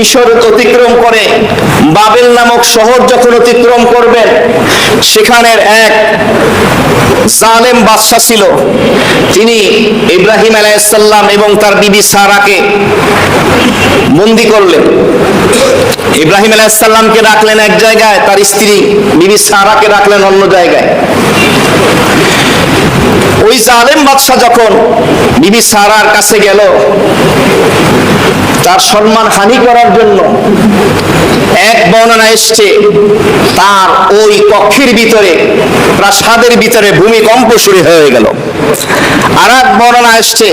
মিশর অতিক্রম করে বাবেল নামক শহর যখন অতিক্রম করবেন, সেখানের এক জালেম বাদশা ছিল। তিনি ইব্রাহিম আলাইহিস সালাম এবং তার বিবি সারাকে বন্দী করলেন। ইব্রাহিম আলাইহিস সালামকে রাখলেন এক জায়গায়, তার স্ত্রী বিবি সারাকে রাখলেন অন্য জায়গায়। ওই জালেম বাদশা যখন বিবি সারার কাছে গেল তার সম্মান হানি করার জন্য, এক বর্ণনা এসছে তার ওই কক্ষের ভিতরে, প্রাসাদের ভিতরে ভূমিকম্প শুরু হয়ে গেল। আর এক বর্ণনা এসছে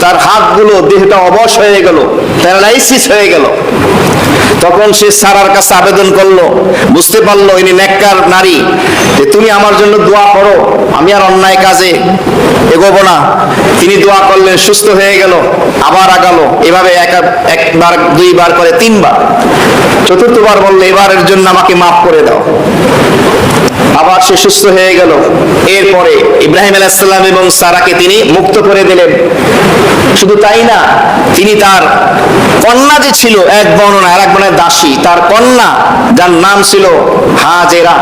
তার হাতগুলো, দেহটা অবশ হয়ে গেল, প্যারালাইসিস হয়ে গেল। তখন সে সারার কাছে আবেদন করলো, বুঝতে পারলো ইনি নেককার নারী, যে তুমি আমার জন্য দোয়া করো, আমি আর অন্যায় কাজে এগোবো না। তিনি দোয়া করলেন, সুস্থ হয়ে গেল, আবার আগালো। এভাবে একবার, দুইবার করে তিনবার। চতুর্থবার বললো, এবারের জন্য আমাকে মাফ করে দাও। আবার সে সুস্থ হয়ে গেল। এরপরে ইব্রাহিম আলাইহিস সালাম এবং সারাকে তিনি মুক্ত করে দিলেন। শুধু তাই না, তিনি তার কন্যা যে ছিল, এক বর্ণনা, আর এক বর্ণনায় দাসী, তার কন্যা যার নাম ছিল হাজেরা,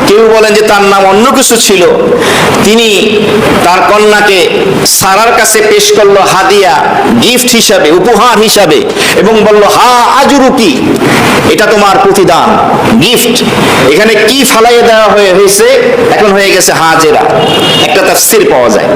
কেউ বলেন যে তার নাম অন্য কিছু ছিল, তিনি তার কন্যাকে সারার কাছে পেশ করলো হাদিয়া, গিফট হিসাবে, উপহার হিসাবে, এবং বলল, হা আজরুকি, এটা তোমার প্রতিদান, গিফট। এখানে কি ফালাইয়ে দেওয়া হয়েছে, এখন হয়ে গেছে হাজেরা। একটা তাফসীর পাওয়া যায়।